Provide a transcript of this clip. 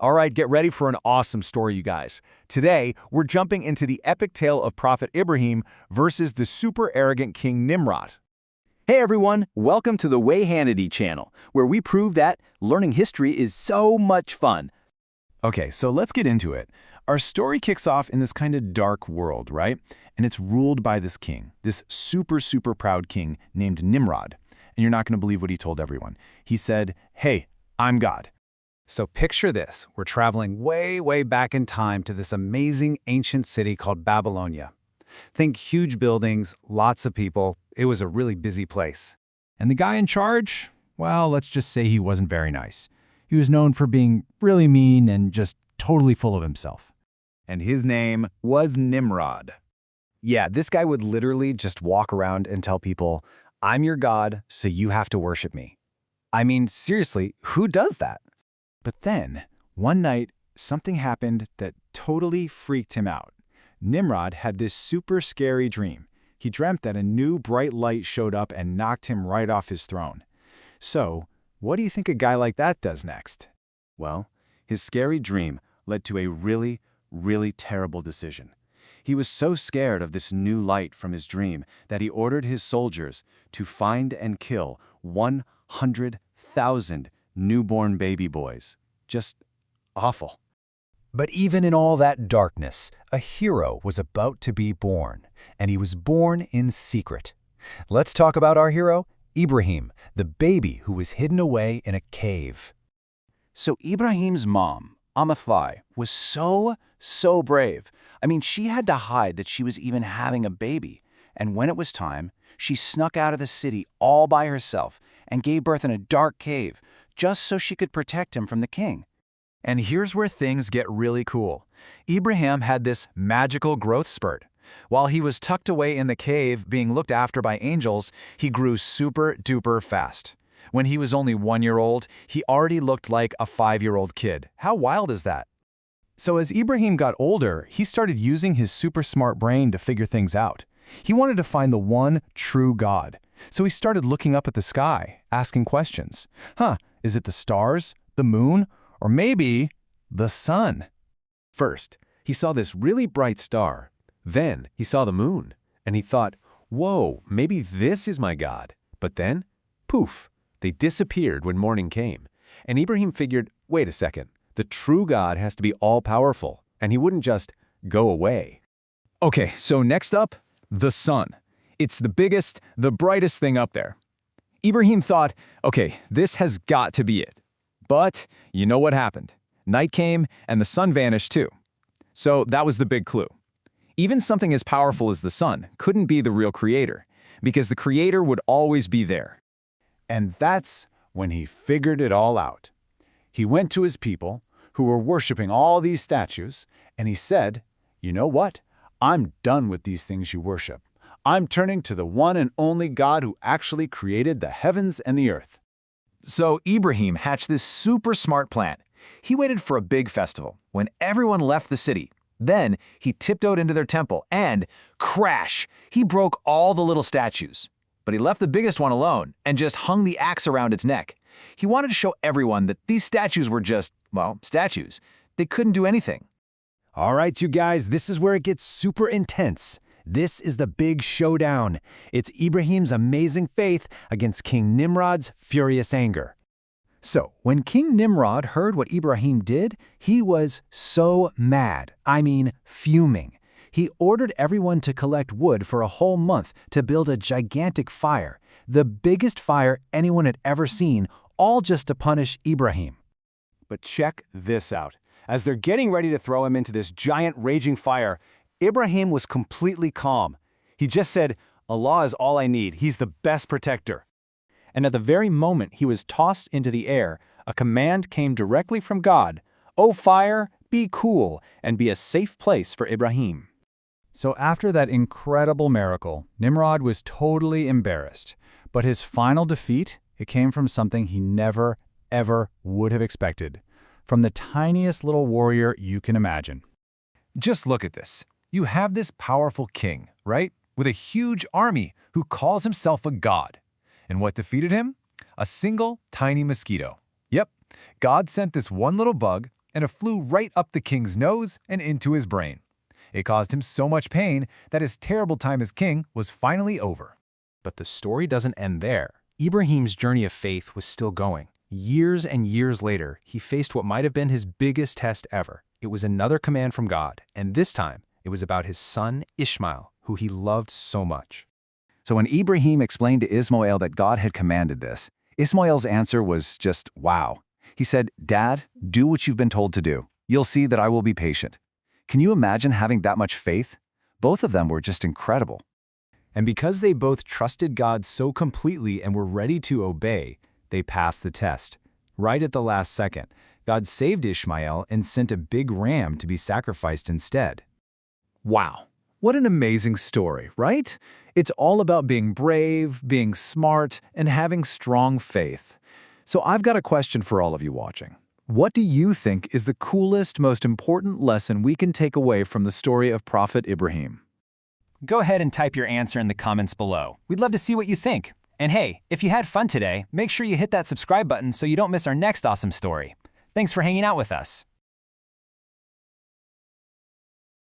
All right, get ready for an awesome story, you guys. Today, we're jumping into the epic tale of Prophet Ibrahim versus the super arrogant King Nimrod. Hey everyone, welcome to the Way Hannity channel, where we prove that learning history is so much fun. Okay, so let's get into it. Our story kicks off in this kind of dark world, right? And it's ruled by this king, this super proud king named Nimrod. And you're not going to believe what he told everyone. He said, "Hey, I'm God." So picture this, we're traveling way back in time to this amazing ancient city called Babylonia. Think huge buildings, lots of people. It was a really busy place. And the guy in charge? Well, let's just say he wasn't very nice. He was known for being really mean and just totally full of himself. And his name was Nimrod. Yeah, this guy would literally just walk around and tell people, "I'm your God, so you have to worship me." I mean, seriously, who does that? But then, one night, something happened that totally freaked him out. Nimrod had this super scary dream. He dreamt that a new bright light showed up and knocked him right off his throne. So, what do you think a guy like that does next? Well, his scary dream led to a really terrible decision. He was so scared of this new light from his dream that he ordered his soldiers to find and kill 100,000 newborn baby boys. Just awful. But even in all that darkness, a hero was about to be born, and he was born in secret. Let's talk about our hero, Ibrahim, the baby who was hidden away in a cave. So Ibrahim's mom, Amathai, was so brave. I mean, she had to hide that she was even having a baby. And when it was time, she snuck out of the city all by herself and gave birth in a dark cave, just so she could protect him from the king. And here's where things get really cool. Ibrahim had this magical growth spurt. While he was tucked away in the cave being looked after by angels, he grew super duper fast. When he was only 1 year old, he already looked like a 5-year-old kid. How wild is that? So as Ibrahim got older, he started using his super smart brain to figure things out. He wanted to find the one true God. So he started looking up at the sky, asking questions. Is it the stars, the moon, or maybe the sun? First, he saw this really bright star. Then he saw the moon, and he thought, whoa, maybe this is my God. But then, poof, they disappeared when morning came. And Ibrahim figured, wait a second, the true God has to be all-powerful, and he wouldn't just go away. Okay, so next up, the sun. It's the biggest, the brightest thing up there. Ibrahim thought, okay, this has got to be it. But you know what happened? Night came and the sun vanished too. So that was the big clue. Even something as powerful as the sun couldn't be the real creator, because the creator would always be there. And that's when he figured it all out. He went to his people, who were worshiping all these statues, and he said, "You know what? I'm done with these things you worship. I'm turning to the one and only God who actually created the heavens and the earth." So Ibrahim hatched this super smart plan. He waited for a big festival when everyone left the city. Then he tiptoed into their temple and, crash, he broke all the little statues. But he left the biggest one alone and just hung the axe around its neck. He wanted to show everyone that these statues were just, well, statues. They couldn't do anything. All right, you guys, this is where it gets super intense. This is the big showdown. It's Ibrahim's amazing faith against King Nimrod's furious anger. So, when King Nimrod heard what Ibrahim did, he was so mad. I mean, fuming. He ordered everyone to collect wood for a whole month to build a gigantic fire, the biggest fire anyone had ever seen, all just to punish Ibrahim. But check this out. As they're getting ready to throw him into this giant raging fire, Ibrahim was completely calm. He just said, "Allah is all I need. He's the best protector." And at the very moment he was tossed into the air, a command came directly from God, "O fire, be cool and be a safe place for Ibrahim." So after that incredible miracle, Nimrod was totally embarrassed. But his final defeat, it came from something he never, ever would have expected. From the tiniest little warrior you can imagine. Just look at this. You have this powerful king, right? With a huge army who calls himself a god. And what defeated him? A single tiny mosquito. Yep, God sent this one little bug, and it flew right up the king's nose and into his brain. It caused him so much pain that his terrible time as king was finally over. But the story doesn't end there. Ibrahim's journey of faith was still going. Years and years later, he faced what might have been his biggest test ever. It was another command from God, and this time, it was about his son Ishmael, who he loved so much. So when Ibrahim explained to Ismail that God had commanded this, Ismail's answer was just wow. He said, "Dad, do what you've been told to do. You'll see that I will be patient." Can you imagine having that much faith? Both of them were just incredible. And because they both trusted God so completely and were ready to obey, they passed the test. Right at the last second, God saved Ishmael and sent a big ram to be sacrificed instead. Wow, what an amazing story, right? It's all about being brave, being smart, and having strong faith. So I've got a question for all of you watching. What do you think is the coolest, most important lesson we can take away from the story of Prophet Ibrahim? Go ahead and type your answer in the comments below. We'd love to see what you think. And hey, if you had fun today, make sure you hit that subscribe button so you don't miss our next awesome story. Thanks for hanging out with us.